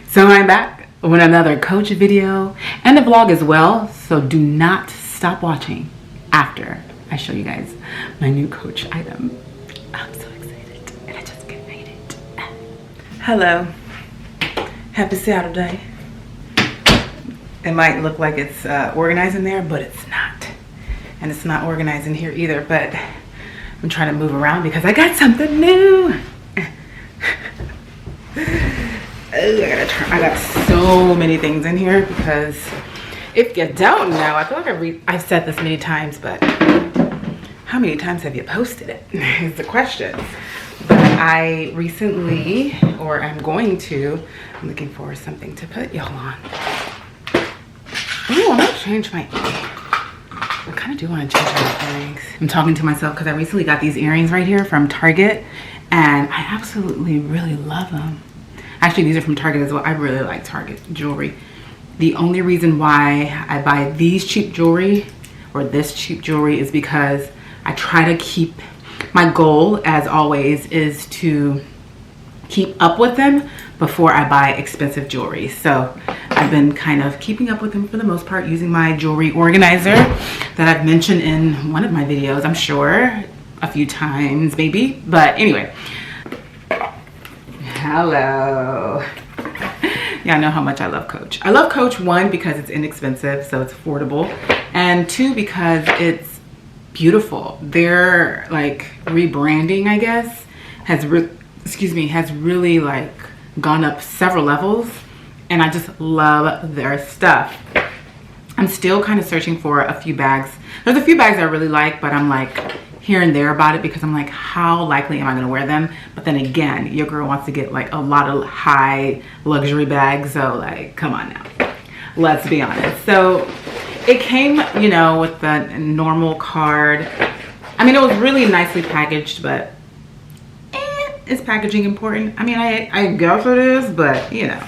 So I'm back with another Coach video and a vlog as well. So do not stop watching after I show you guys my new Coach item. I'm so excited and I just can't wait it. Hello, happy Saturday. It might look like it's organized in there, but it's not. And it's not organized in here either, but I'm trying to move around because I got something new. I got so many things in here because if you don't know, I feel like I've said this many times, but how many times have you posted it is the question. But I recently, or I'm going to, I'm looking for something to put y'all on. Ooh, I'm gonna change my, I kind of do want to change my earrings. I'm talking to myself because I recently got these earrings right here from Target and I absolutely really love them. Actually, these are from Target as well. I really like Target jewelry. The only reason why I buy these cheap jewelry or this cheap jewelry is because I try to keep, my goal as always is to keep up with them before I buy expensive jewelry. So I've been kind of keeping up with them for the most part using my jewelry organizer that I've mentioned in one of my videos, I'm sure, a few times maybe. But anyway, hello. Y'all know how much I love Coach. I love Coach, one, because it's inexpensive, so it's affordable, and two, because it's beautiful. Their like rebranding, I guess, has really like gone up several levels, and I just love their stuff. I'm still kind of searching for a few bags. There's a few bags I really like, but I'm like here and there about it because I'm like, how likely am I gonna wear them? But then again, your girl wants to get like a lot of high luxury bags, so like, come on now, let's be honest. So it came, you know, with the normal card. I mean, it was really nicely packaged, but is packaging important? I mean, I guess it is, but you know.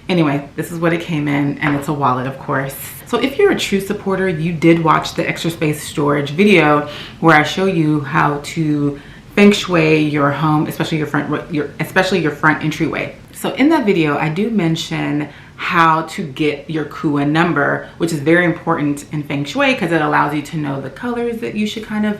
Anyway, this is what it came in, and it's a wallet, of course. So if you're a true supporter, you did watch the extra space storage video where I show you how to Feng Shui your home, especially your front entryway. So in that video, I do mention how to get your Kua number, which is very important in Feng Shui because it allows you to know the colors that you should kind of,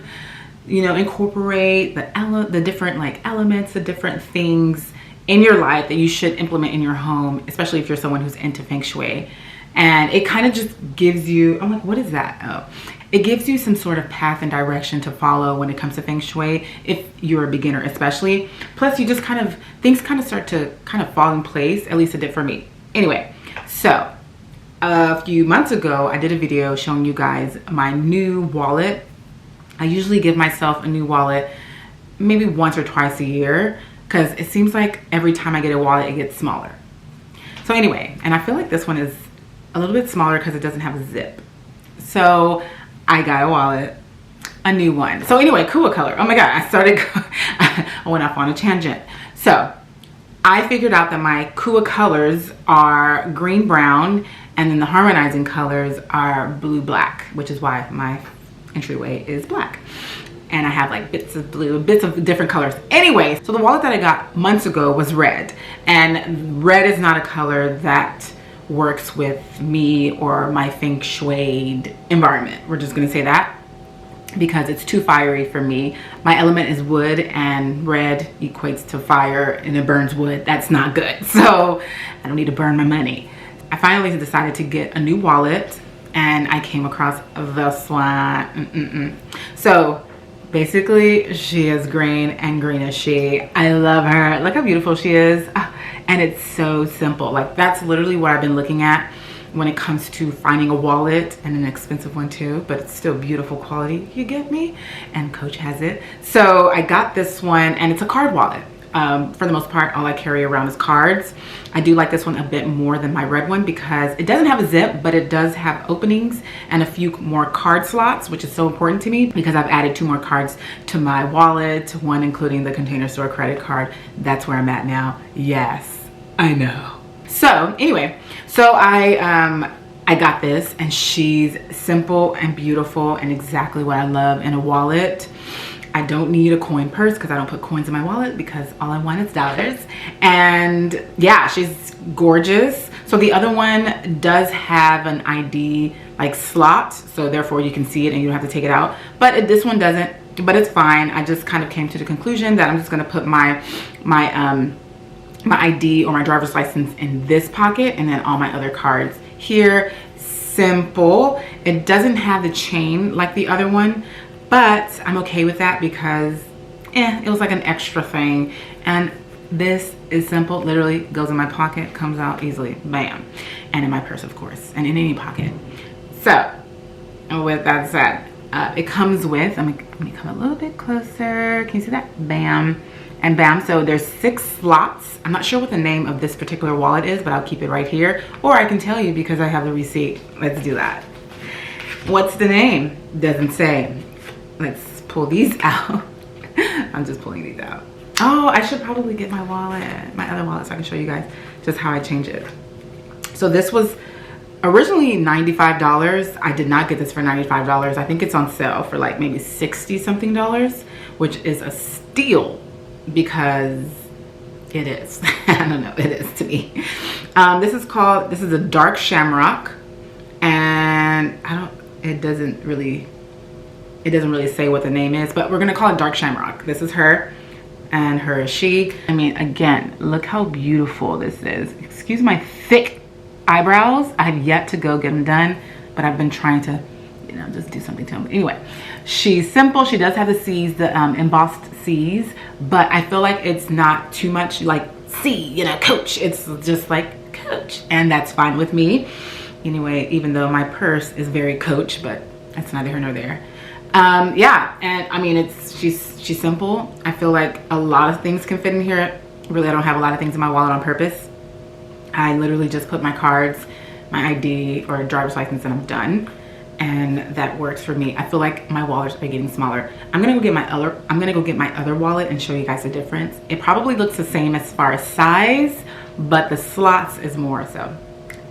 you know, incorporate, the different like elements, the different things in your life that you should implement in your home, especially if you're someone who's into Feng Shui. And it kind of just gives you, I'm like, what is that? Oh, it gives you some sort of path and direction to follow when it comes to Feng Shui, if you're a beginner especially. Plus you just kind of, things kind of start to kind of fall in place, at least it did for me. Anyway, so a few months ago, I did a video showing you guys my new wallet. I usually give myself a new wallet maybe once or twice a year because it seems like every time I get a wallet, it gets smaller. So anyway, and I feel like this one is a little bit smaller because it doesn't have a zip. So I got a wallet, a new one. So anyway, Kua color. Oh my God, I went off on a tangent. So I figured out that my Kua colors are green, brown, and then the harmonizing colors are blue, black, which is why my entryway is black. And I have like bits of blue, bits of different colors. Anyway, so the wallet that I got months ago was red. And red is not a color that works with me or my Feng Shui environment. We're just gonna say that because it's too fiery for me. My element is wood and red equates to fire and it burns wood. That's not good. So I don't need to burn my money. I finally decided to get a new wallet and I came across this one. So basically she is green and green is she. I love her. Look how beautiful she is. And it's so simple. Like that's literally what I've been looking at when it comes to finding a wallet, and an expensive one too, but it's still beautiful quality, you get me? And Coach has it. So I got this one and it's a card wallet. For the most part, all I carry around is cards. I do like this one a bit more than my red one because it doesn't have a zip, but it does have openings and a few more card slots, which is so important to me because I've added 2 more cards to my wallet, one including the Container Store credit card. That's where I'm at now. Yes, I know. So anyway, so I got this and she's simple and beautiful and exactly what I love in a wallet. I don't need a coin purse because I don't put coins in my wallet because all I want is dollars. And yeah, she's gorgeous. So the other one does have an ID like slot, so therefore you can see it and you don't have to take it out. But this one doesn't, but it's fine. I just kind of came to the conclusion that I'm just gonna put my ID or my driver's license in this pocket and then all my other cards here. Simple. It doesn't have the chain like the other one, but I'm okay with that because it was like an extra thing. And this is simple, literally goes in my pocket, comes out easily, bam. And in my purse, of course, and in any pocket. So with that said, it comes with, let me come a little bit closer. Can you see that? Bam and bam. So there's 6 slots. I'm not sure what the name of this particular wallet is, but I'll keep it right here. Or I can tell you because I have the receipt. Let's do that. What's the name? Doesn't say. Let's pull these out. I'm just pulling these out. Oh, I should probably get my wallet, my other wallet, so I can show you guys just how I change it. So this was originally $95. I did not get this for $95. I think it's on sale for like maybe 60 something dollars, which is a steal because it is. I don't know, it is to me. This is a dark shamrock, and it doesn't really say what the name is, but we're gonna call it dark shamrock. This is her and her is she. I mean, again, look how beautiful this is. Excuse my thick eyebrows. I have yet to go get them done, but I've been trying to, you know, just do something to them. Anyway, she's simple. She does have the C's, the embossed C's, but I feel like it's not too much like C, you know, Coach. It's just like Coach, and that's fine with me. Anyway, even though my purse is very Coach, but that's neither here nor there. Yeah, and I mean, she's simple. I feel like a lot of things can fit in here. Really, I don't have a lot of things in my wallet on purpose. I literally just put my cards, my ID or driver's license, and I'm done. And that works for me. I feel like my wallets are getting smaller. I'm gonna go get my other wallet and show you guys the difference. It probably looks the same as far as size, but the slots is more, so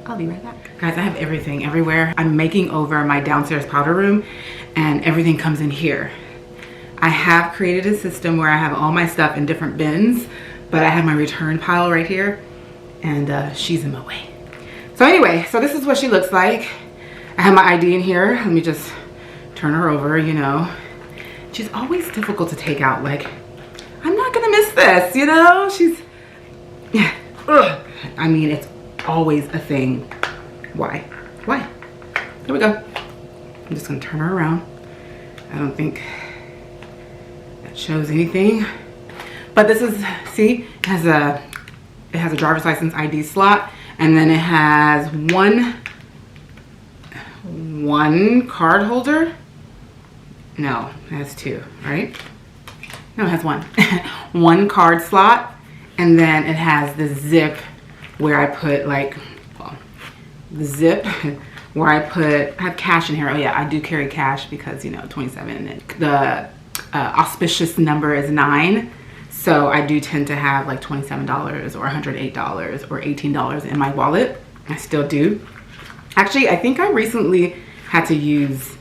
I'll be right back. Guys, I have everything everywhere. I'm making over my downstairs powder room and everything comes in here. I have created a system where I have all my stuff in different bins, but I have my return pile right here, and she's in my way. So anyway, so this is what she looks like. I have my ID in here. Let me just turn her over, you know. She's always difficult to take out. Like, I'm not gonna miss this, you know? Ugh. I mean, it's always a thing. Why? Here we go. I'm just gonna turn her around. I don't think that shows anything. But this is, see, it has a driver's license ID slot, and then it has one card holder. No, it has 2, right? No, it has 1. One card slot, and then it has the zip where I put like, well, the zip where I have cash in here. Oh yeah, I do carry cash because, you know, 27, and the auspicious number is 9. So I do tend to have like $27 or $108 or $18 in my wallet. I still do. Actually, I think I recently had to use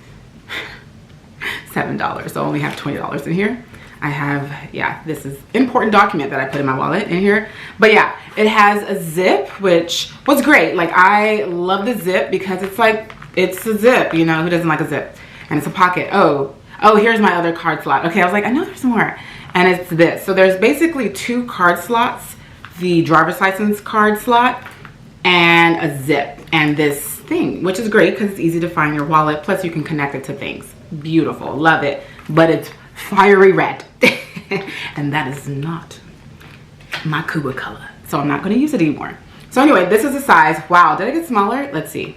$7, so I only have $20 in here. I have, yeah, this is important document that I put in my wallet in here. But yeah, it has a zip, which was great. Like, I love the zip because it's like, it's a zip, you know, who doesn't like a zip? And it's a pocket. Oh, here's my other card slot. Okay, I was like, I know there's more. And it's this. So there's basically 2 card slots, the driver's license card slot and a zip, and this thing, which is great because it's easy to find your wallet. Plus you can connect it to things. Beautiful, love it. But it's fiery red. And that is not my Kuba color. So I'm not gonna use it anymore. So anyway, this is the size. Wow, did it get smaller? Let's see.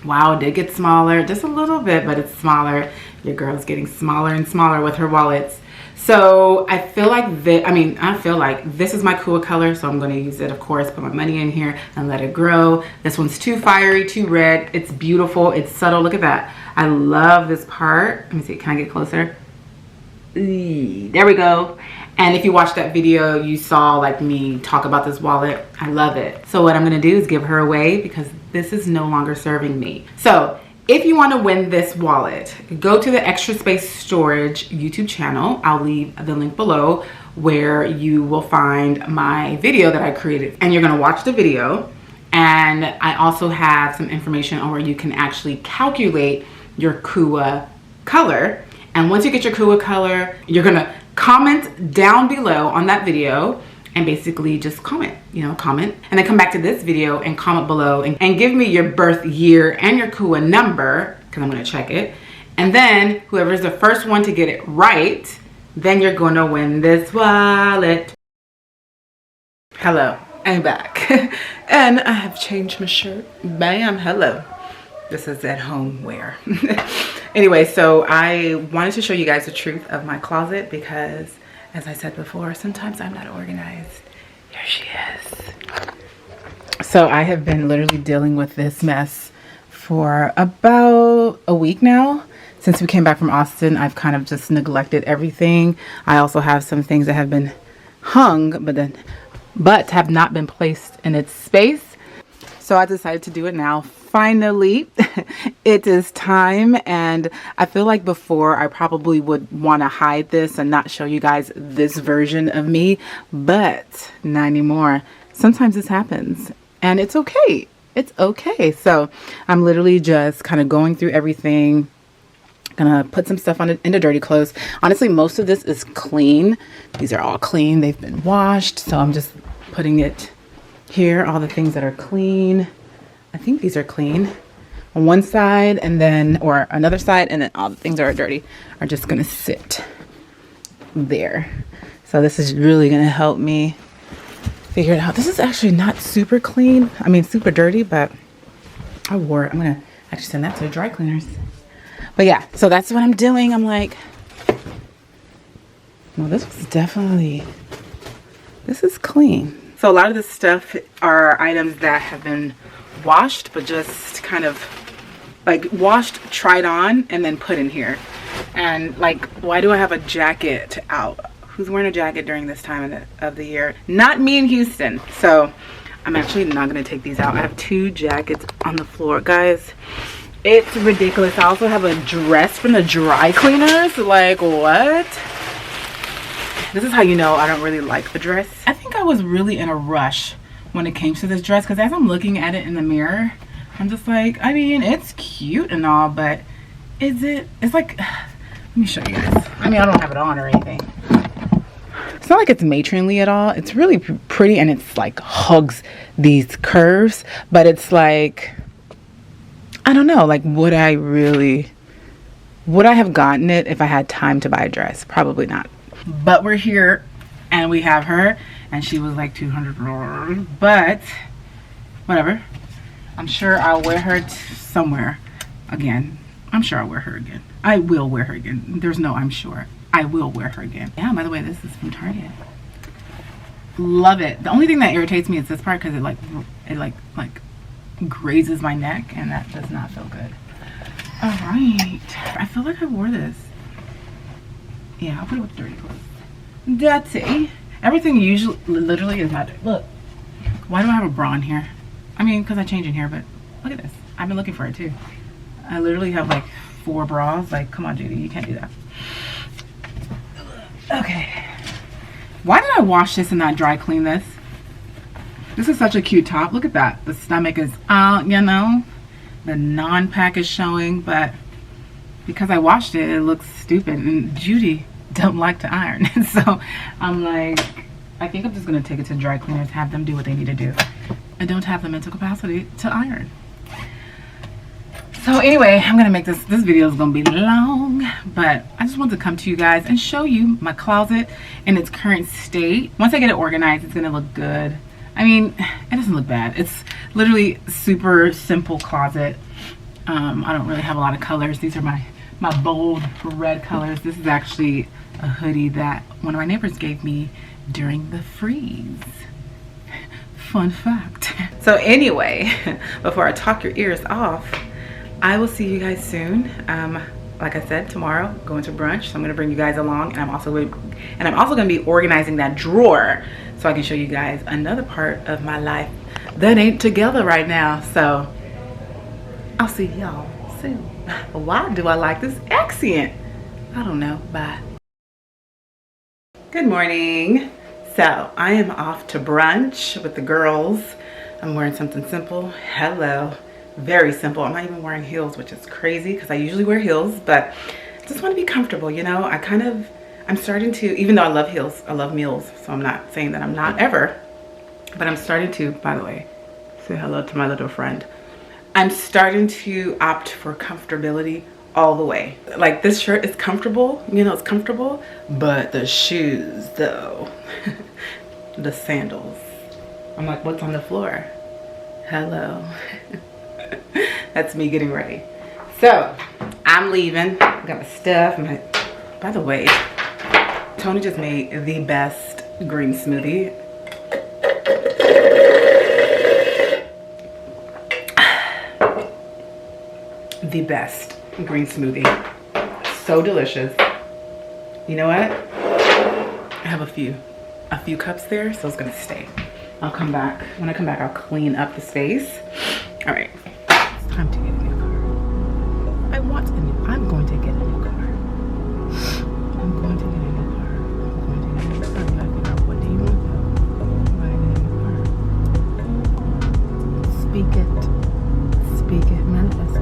Wow, it did get smaller, just a little bit, but it's smaller. Your girl's getting smaller and smaller with her wallets. So I feel like this is my cool color, so I'm gonna use it, of course, put my money in here and let it grow. This one's too fiery, too red. It's beautiful, it's subtle, look at that. I love this part. Let me see, can I get closer? There we go. And if you watched that video, you saw like me talk about this wallet. I love it. So what I'm gonna do is give her away because this is no longer serving me. So if you want to win this wallet, go to the Extra Space Storage YouTube channel. I'll leave the link below where you will find my video that I created. And you're going to watch the video. And I also have some information on where you can actually calculate your KUA color. And once you get your KUA color, you're going to comment down below on that video and basically just comment, comment. And then come back to this video and comment below and give me your birth year and your KUA number, because I'm gonna check it. And then whoever's the first one to get it right, then you're gonna win this wallet. Hello, I'm back. And I have changed my shirt. Bam, hello. This is at home wear. Anyway, so I wanted to show you guys the truth of my closet because, as I said before, sometimes I'm not organized. Here she is. So I have been literally dealing with this mess for about a week now. Since we came back from Austin, I've kind of just neglected everything. I also have some things that have been hung, but have not been placed in its space. So I decided to do it now. Finally, it is time, and I feel like before I probably would want to hide this and not show you guys this version of me, but not anymore. Sometimes this happens, and it's okay. It's okay. So I'm literally just kind of going through everything. Gonna put some stuff into dirty clothes. Honestly, most of this is clean. These are all clean. They've been washed, so I'm just putting it here. All the things that are clean. I think these are clean on one side and then, or another side, and then all the things that are dirty are just gonna sit there. So this is really gonna help me figure it out. This is actually not super clean. I mean, super dirty, but I wore it. I'm gonna actually send that to the dry cleaners. But yeah, so that's what I'm doing. I'm like, well, this is clean. So a lot of this stuff are items that have been washed, but just kind of like washed, tried on, and then put in here. And like, why do I have a jacket out? Who's wearing a jacket during this time of the year? Not me in Houston. So I'm actually not gonna take these out. I have 2 jackets on the floor, guys. It's ridiculous. I also have a dress from the dry cleaners. Like, what? This is how you know I don't really like the dress. I think I was really in a rush when it came to this dress, because as I'm looking at it in the mirror, I'm just like, I mean, it's cute and all, but it's like, let me show you guys. I mean, I don't have it on or anything. It's not like it's matronly at all. It's really pretty, and it's like hugs these curves, but it's like, I don't know, like, would I have gotten it if I had time to buy a dress? Probably not. But we're here and we have her, and she was like $200, but whatever. I'm sure I'll wear her somewhere again. I'm sure I'll wear her again. I will wear her again. There's no I'm sure. I will wear her again. Yeah, by the way, this is from Target. Love it. The only thing that irritates me is this part, because it like grazes my neck, and that does not feel good. All right, I feel like I wore this. Yeah, I'll put it with dirty clothes. Dirty. Everything usually, literally is not. Look, why do I have a bra in here? I mean, because I change in here, but look at this. I've been looking for it too. I literally have like 4 bras. Like, come on, Judy, you can't do that. Okay. Why did I wash this and not dry clean this? This is such a cute top. Look at that. The stomach is out, you know. The non-pack is showing, but because I washed it, it looks stupid. And Judy don't like to iron. So I'm like, I think I'm just going to take it to dry cleaners, have them do what they need to do. I don't have the mental capacity to iron. So anyway, I'm going to make this video is going to be long, but I just wanted to come to you guys and show you my closet in its current state. Once I get it organized, it's going to look good. I mean, it doesn't look bad. It's literally super simple closet. I don't really have a lot of colors. These are my bold red colors. This is actually a hoodie that one of my neighbors gave me during the freeze. Fun fact. So anyway, before I talk your ears off, I will see you guys soon. Like I said, tomorrow going to brunch, so I'm gonna bring you guys along, and I'm also gonna be organizing that drawer so I can show you guys another part of my life that ain't together right now. So I'll see y'all soon. Why do I like this accent? I don't know. Bye. Good morning. So I am off to brunch with the girls. I'm wearing something simple. Hello. Very simple. I'm not even wearing heels, which is crazy because I usually wear heels, but I just want to be comfortable, you know. I'm starting to, even though I love heels, I love meals, so I'm not saying that I'm not ever, but I'm starting to, by the way, say hello to my little friend. I'm starting to opt for comfortability all the way. Like, this shirt is comfortable, you know, it's comfortable, but the shoes though, the sandals, I'm like, what's on the floor? Hello. That's me getting ready. So I'm leaving. I got my stuff. By the way, Tony just made the best green smoothie. The best green smoothie. So delicious. You know what? I have a few cups there, so it's gonna stay. I'll come back. When I come back, I'll clean up the space. All right, it's time to get a new car. I'm going to get a new car. I'm going to get a new car. I'm going to get a new car. You gotta figure out, what do you want though? I'm going to get a new car. Speak it. Speak it. Manifest it.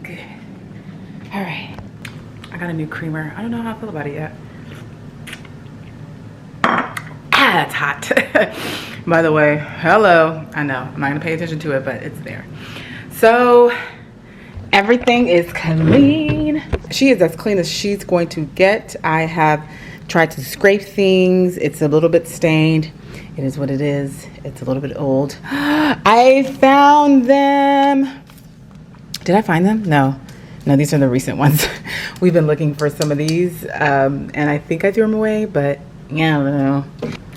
Good. All right. I got a new creamer. I don't know how I feel about it yet. That's hot. By the way, hello. I know, I'm not gonna pay attention to it, but it's there. So everything is clean. She is as clean as she's going to get. I have tried to scrape things. It's a little bit stained. It is what it is. It's a little bit old. I found them. Did I find them? No, these are the recent ones. We've been looking for some of these, and I think I threw them away, but yeah, I don't know.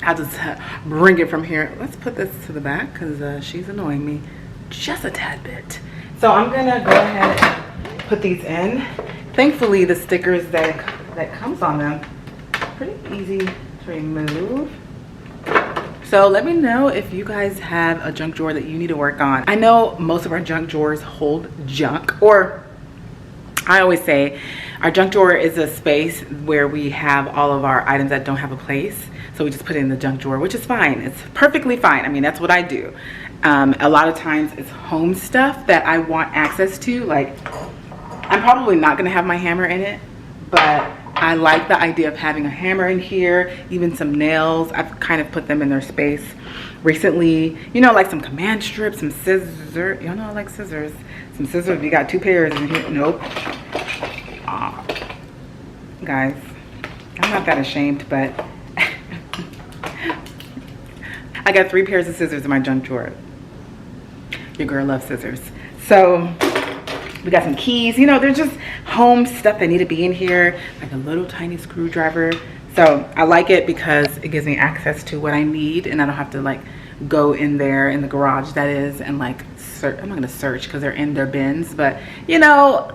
I'll just bring it from here. Let's put this to the back because she's annoying me just a tad bit. So I'm gonna go ahead and put these in. Thankfully, the stickers that comes on them, pretty easy to remove. So let me know if you guys have a junk drawer that you need to work on. I know most of our junk drawers hold junk, or I always say our junk drawer is a space where we have all of our items that don't have a place. So we just put it in the junk drawer, which is fine. It's perfectly fine. I mean, that's what I do. A lot of times it's home stuff that I want access to. Like, I'm probably not gonna have my hammer in it, but I like the idea of having a hammer in here, even some nails. I've kind of put them in their space recently. You know, like some command strips, some scissors. Y'all know I like scissors. Some scissors. We got 2 pairs in here. Nope. Aw. Guys, I'm not that ashamed, but I got 3 pairs of scissors in my junk drawer. Your girl loves scissors. So we got some keys. You know, there's just home stuff that need to be in here, like a little tiny screwdriver. So I like it because it gives me access to what I need, and I don't have to like go in there in the garage, that is, and like search. I'm not gonna search because they're in their bins, but you know,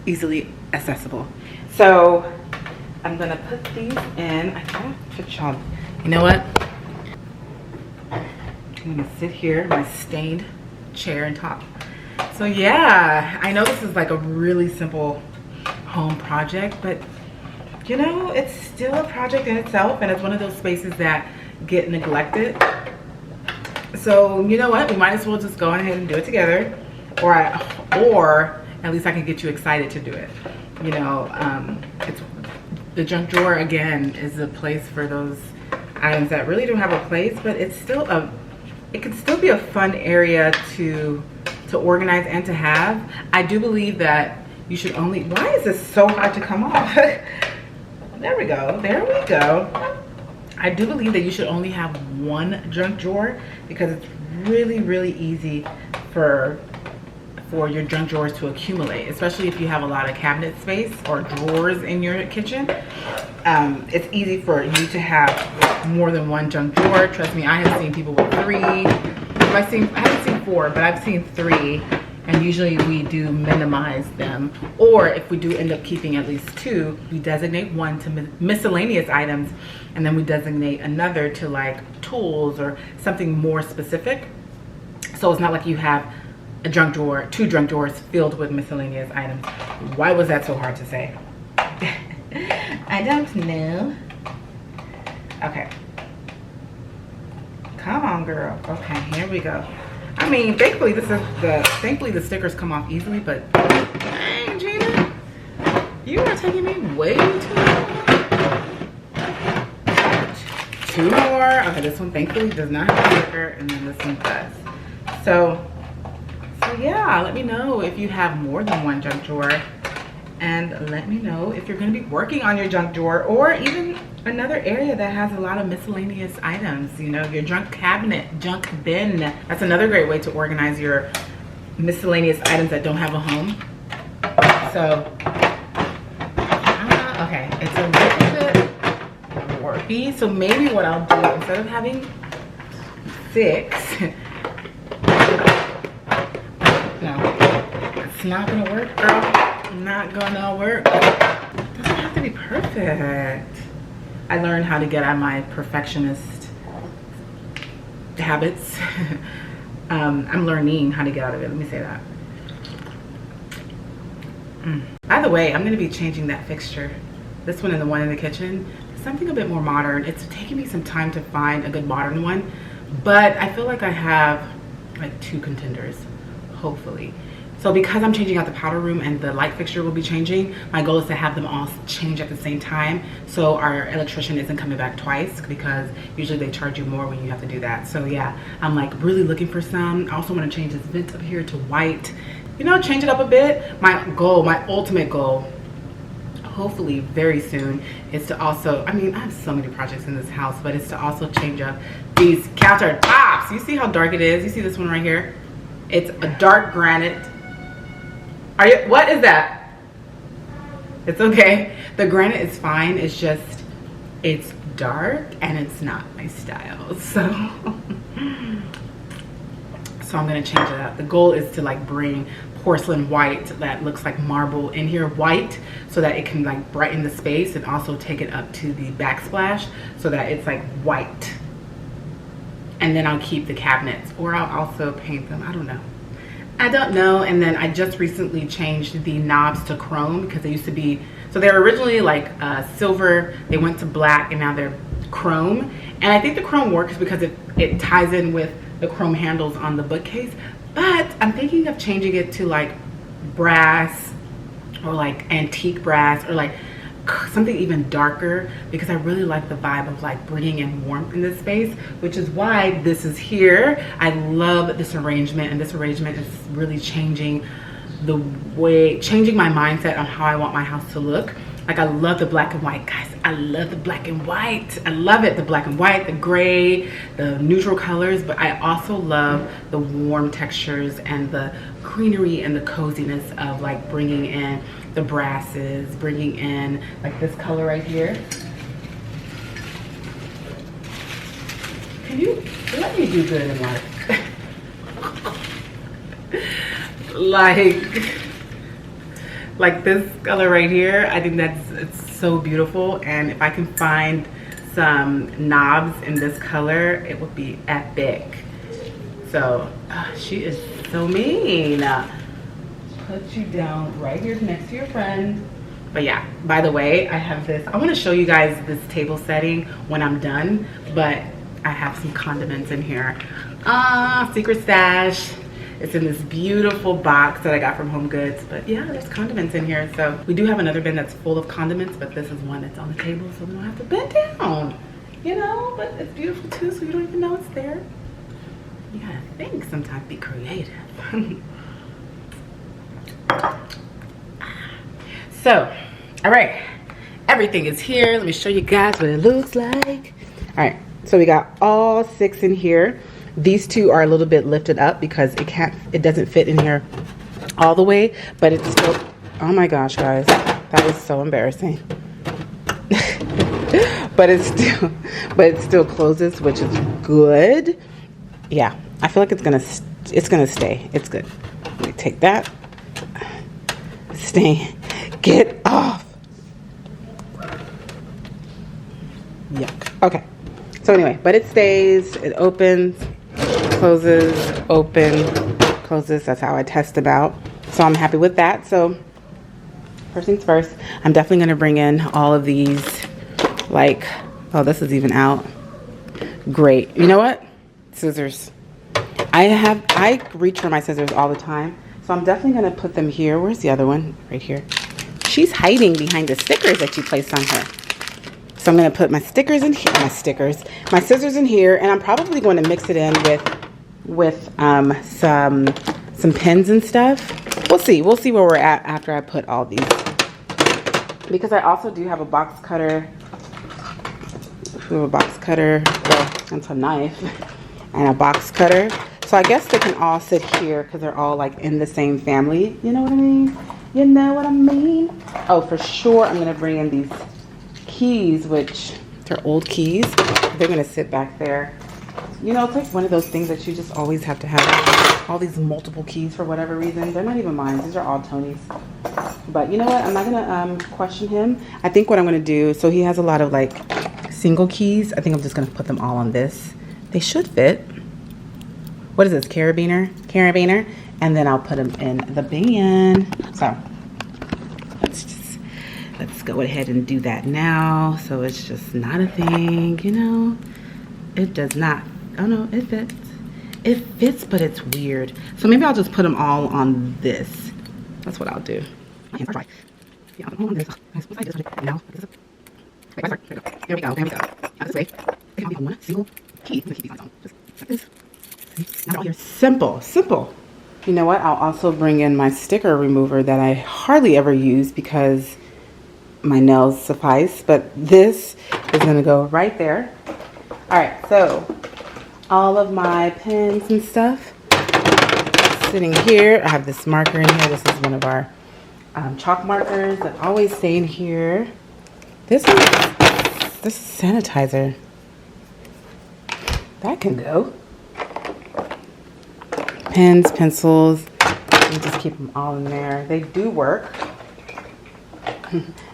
easily accessible. So I'm gonna put these in. I gotta put y'all, you know what? I'm gonna sit here, my stained chair and talk. So yeah, I know this is like a really simple home project, but you know, it's still a project in itself, and it's one of those spaces that get neglected. So you know what, we might as well just go ahead and do it together, or at least I can get you excited to do it. You know, it's the junk drawer, again, is a place for those items that really don't have a place, but it's still a it can still be a fun area to organize and to have. I do believe that you should only, why is this so hard to come off? There we go, there we go. I do believe that you should only have one junk drawer because it's really, really easy for your junk drawers to accumulate, especially if you have a lot of cabinet space or drawers in your kitchen. It's easy for you to have more than one junk drawer. Trust me, I have seen people with 3. I haven't seen 4, but I've seen 3, and usually we do minimize them. Or if we do end up keeping at least 2, we designate one to miscellaneous items, and then we designate another to like tools or something more specific. So it's not like you have a junk drawer, 2 junk drawers filled with miscellaneous items. Why was that so hard to say? I don't know. Okay. Come on, girl. Okay, here we go. I mean, thankfully the stickers come off easily, but dang, Gina, you are taking me way too long. 2 more. Okay, this one thankfully does not have a sticker, and then this one does. So yeah, let me know if you have more than one junk drawer, and let me know if you're going to be working on your junk drawer or even another area that has a lot of miscellaneous items. You know, your junk cabinet, junk bin. That's another great way to organize your miscellaneous items that don't have a home. So okay, it's a little bit warpy, so maybe what I'll do, instead of having 6, it's not gonna work, girl. Not gonna work. It doesn't have to be perfect. I learned how to get out of my perfectionist habits. I'm learning how to get out of it. Let me say that. By the way, I'm gonna be changing that fixture. This one and the one in the kitchen. Something a bit more modern. It's taking me some time to find a good modern one, but I feel like I have like 2 contenders, hopefully. So because I'm changing out the powder room and the light fixture will be changing, my goal is to have them all change at the same time, so our electrician isn't coming back twice, because usually they charge you more when you have to do that. So yeah, I'm like really looking for some. I also want to change this vent up here to white. You know, change it up a bit. My goal, my ultimate goal, hopefully very soon, is to also, I mean, I have so many projects in this house, but it's to also change up these countertops. You see how dark it is? You see this one right here? It's a dark granite. What is that? It's okay. The granite is fine. It's just, it's dark and it's not my style. So I'm gonna change it up. The goal is to like bring porcelain white that looks like marble in here, white, so that it can like brighten the space, and also take it up to the backsplash so that it's like white. And then I'll keep the cabinets, or I'll also paint them. I don't know. And then I just recently changed the knobs to chrome, because they used to be, so they're originally like silver, they went to black, and now they're chrome. And I think the chrome works because it ties in with the chrome handles on the bookcase. But I'm thinking of changing it to like brass, or like antique brass, or like something even darker, because I really like the vibe of like bringing in warmth in this space, which is why this is here. I love this arrangement, and this arrangement is really changing my mindset on how I want my house to look. Like, I love the black and white, guys. I love the black and white. I love it. The black and white, the gray, the neutral colors, but I also love the warm textures and the greenery and the coziness of like bringing in the brasses, bringing in like this color right here. Can you let me do good in life? like this color right here. I think it's so beautiful, and if I can find some knobs in this color, it would be epic. So she is so mean. Put you down right here next to your friend. But yeah, by the way, I have this, I want to show you guys this table setting when I'm done, but I have some condiments in here. Secret stash. It's in this beautiful box that I got from Home Goods. But yeah, there's condiments in here. So we do have another bin that's full of condiments, but this is one that's on the table, so we don't have to bend down, you know? But it's beautiful too, so you don't even know it's there. You gotta think sometimes, be creative. So, all right, everything is here. Let me show you guys what it looks like. All right, so we got all 6 in here. These 2 are a little bit lifted up because it doesn't fit in here all the way, but it's still, oh my gosh, guys, that was so embarrassing. but it still closes, which is good. Yeah, I feel like it's gonna stay. It's good. Let me take that. Stay. Get off. Yuck. Okay. So anyway, but it stays. It opens, closes, open, closes. That's how I test them out. So I'm happy with that. So first things first, I'm definitely gonna bring in all of these. Like, oh, this is even out. Great. You know what? Scissors. I reach for my scissors all the time, so I'm definitely gonna put them here. Where's the other one? Right here. She's hiding behind the stickers that you placed on her. So I'm gonna put my stickers in here, my scissors in here, and I'm probably going to mix it in with some pins and stuff. We'll see where we're at after I put all these. Because I also do have a box cutter. Well, and a knife and a box cutter. So I guess they can all sit here because they're all like in the same family. You know what I mean? You know what I mean? Oh, for sure I'm gonna bring in these keys, which they're old keys. They're gonna sit back there. You know, it's like one of those things that you just always have to have all these multiple keys for whatever reason. They're not even mine. These are all Tony's. But you know what? I'm not gonna question him. I think what I'm gonna do, so he has a lot of like single keys. I think I'm just gonna put them all on this. They should fit. What is this, carabiner? And then I'll put them in the bin. So let's go ahead and do that now. So it's just not a thing, you know. It does not. Oh no, it fits. It fits, but it's weird. So maybe I'll just put them all on this. That's what I'll do. My hands are dry. Yeah, I'll put them on this. No. There we go. Now this way. They can all be on one single key. I'm gonna keep these on. Just like this. See? Now they're all here. Simple. You know what? I'll also bring in my sticker remover that I hardly ever use because my nails suffice. But this is gonna go right there. All right, so all of my pens and stuff sitting here. I have this marker in here. This is one of our chalk markers that always stay in here. This is sanitizer. That can go. Pens, pencils. You just keep them all in there. They do work,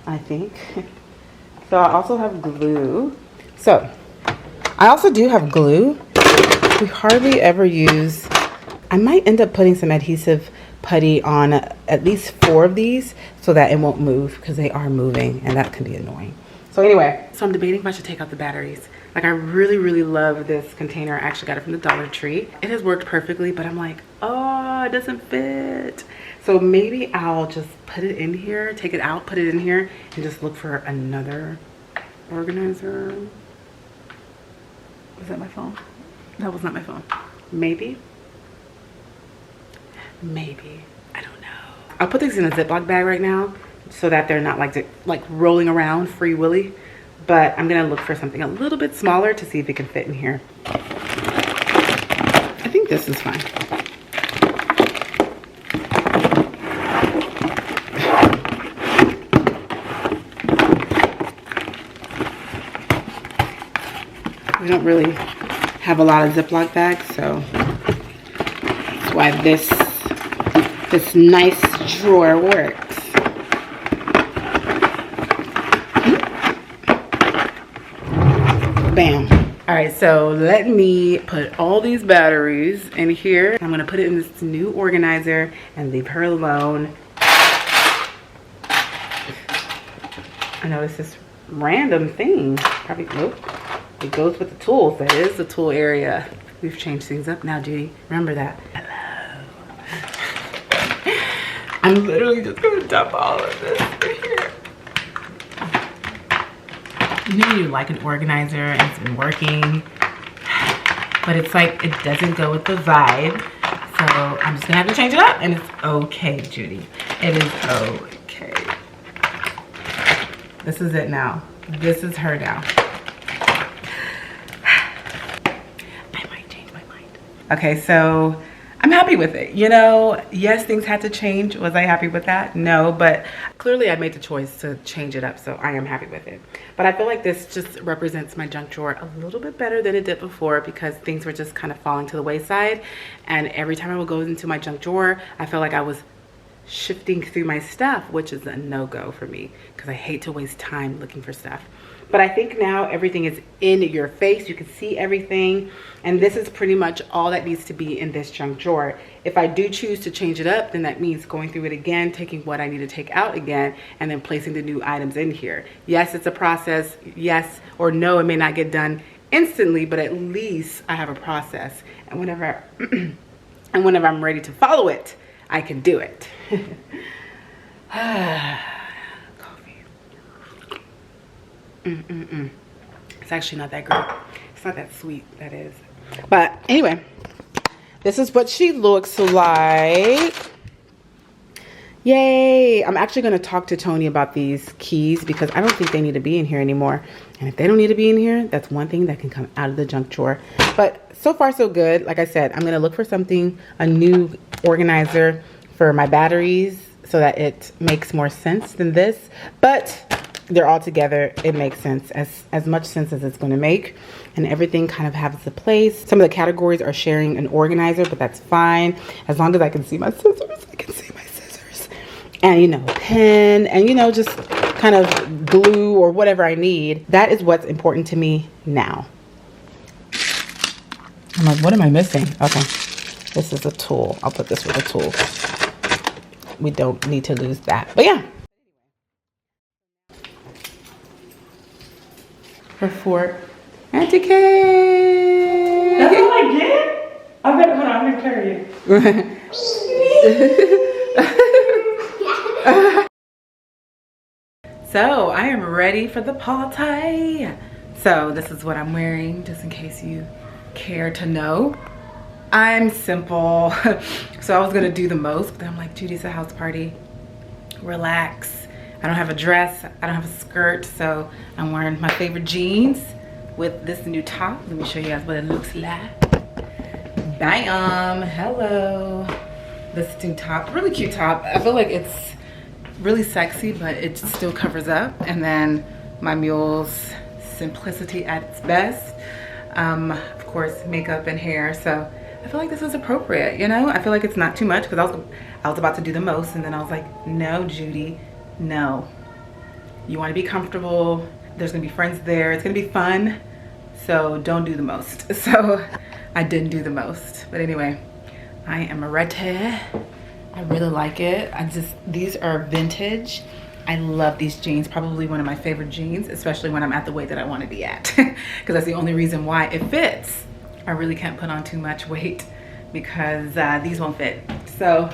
I think. So I also have glue. So I also do have glue. We hardly ever use. I might end up putting some adhesive putty on at least 4 of these so that it won't move because they are moving and that can be annoying. So anyway, so I'm debating if I should take out the batteries. Like I really love this container. I actually got it from the Dollar Tree. It has worked perfectly, but I'm like, oh, it doesn't fit. So maybe I'll just put it in here, take it out, put it in here, and just look for another organizer. Was that my phone? That was not my phone. Maybe. I don't know. I'll put these in a Ziploc bag right now so that they're not like rolling around free willy. But I'm gonna look for something a little bit smaller to see if it can fit in here. I think this is fine. We don't really have a lot of Ziploc bags, so that's why this nice drawer works. Bam. All right, so let me put all these batteries in here. I'm gonna put it in this new organizer and leave her alone. I noticed this random thing. Probably, nope. It goes with the tools. That is the tool area. We've changed things up now, Judy. Remember that. Hello. I'm literally just gonna dump all of this in here. You know you like an organizer and it's been working, but it's like it doesn't go with the vibe. So I'm just gonna have to change it up, and it's okay, Judi. It is okay. This is it now. This is her now. I might change my mind. Okay, so I'm happy with it. You know, yes, things had to change. Was I happy with that? No, but clearly I made the choice to change it up, so I am happy with it. But I feel like this just represents my junk drawer a little bit better than it did before, because things were just kind of falling to the wayside. And every time I would go into my junk drawer, I felt like I was shifting through my stuff, which is a no-go for me because I hate to waste time looking for stuff. But I think now everything is in your face. You can see everything. And this is pretty much all that needs to be in this junk drawer. If I do choose to change it up, then that means going through it again, taking what I need to take out again, and then placing the new items in here. Yes, it's a process. Yes or no, it may not get done instantly, but at least I have a process. And whenever I'm ready to follow it, I can do it. It's actually not that great. It's not that sweet, that is. But anyway, this is what she looks like. Yay! I'm actually going to talk to Tony about these keys because I don't think they need to be in here anymore. And if they don't need to be in here, that's one thing that can come out of the junk drawer. But so far so good. Like I said, I'm going to look for something, a new organizer for my batteries so that it makes more sense than this. But they're all together. It makes sense, as much sense as it's going to make, and everything kind of has a place. Some of the categories are sharing an organizer, but that's fine as long as I can see my scissors. I can see my scissors, and you know, pen, and you know, just kind of glue or whatever I need. That is what's important to me now. I'm like, what am I missing? Okay, this is a tool. I'll put this with a tool. We don't need to lose that, but yeah. Her fork. Auntie Kay! That's all I get? I better, hold on, I'm gonna carry it. So, I am ready for the party. So, this is what I'm wearing, just in case you care to know. I'm simple. So, I was gonna do the most, but then I'm like, Judi's a house party. Relax. I don't have a dress, I don't have a skirt, so I'm wearing my favorite jeans with this new top. Let me show you guys what it looks like. Bam, hello. This new top, really cute top. I feel like it's really sexy, but it still covers up. And then my mule's simplicity at its best. Of course, makeup and hair, so I feel like this is appropriate, you know? I feel like it's not too much because I was about to do the most, and then I was like, no, Judi. No, you want to be comfortable. There's gonna be friends there. It's gonna be fun. So don't do the most. So I didn't do the most. But anyway, I am ready. I really like it. These are vintage. I love these jeans. Probably one of my favorite jeans, especially when I'm at the weight that I want to be at. Because that's the only reason why it fits. I really can't put on too much weight because these won't fit. So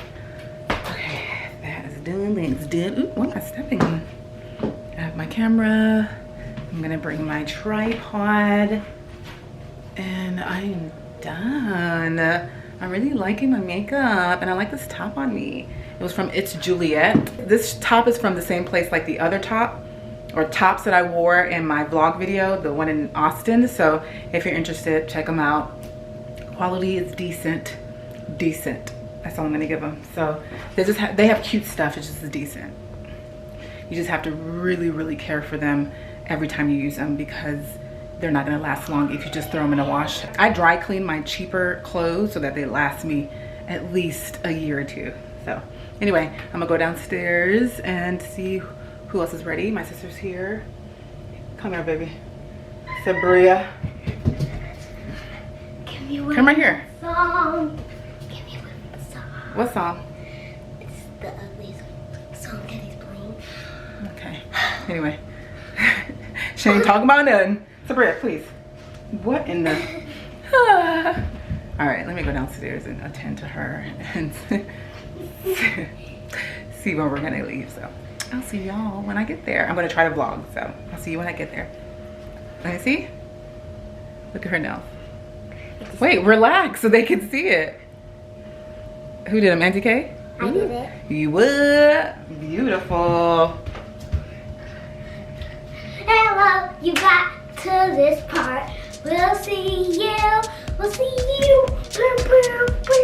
done, things done. Ooh, what am I stepping on? I have my camera. I'm gonna bring my tripod, and I am done. I'm really liking my makeup, and I like this top on me. It was from It's Juliet. This top is from the same place like the other top, or tops that I wore in my vlog video, the one in Austin. So if you're interested, check them out. Quality is decent. That's all I'm gonna give them. So they have cute stuff. It's just decent. You just have to really, really care for them every time you use them because they're not gonna last long if you just throw them in a wash. I dry clean my cheaper clothes so that they last me at least a year or two. So anyway, I'm gonna go downstairs and see who else is ready. My sister's here. Come here, baby. Sabria. Come right here. Song. What song? It's the ugliest song that he's playing. Okay. Anyway. She ain't talking about nothing. Sabria, please. What in the... Alright, let me go downstairs and attend to her and see when we're gonna leave. So I'll see y'all when I get there. I'm gonna try to vlog, so I'll see you when I get there. Let me see. Look at her nails. Wait, relax so they can see it. Who did them? Auntie K? I did it. You would. Beautiful. Hello, you got to this part. We'll see you. We'll see you. Boom, boom, boom.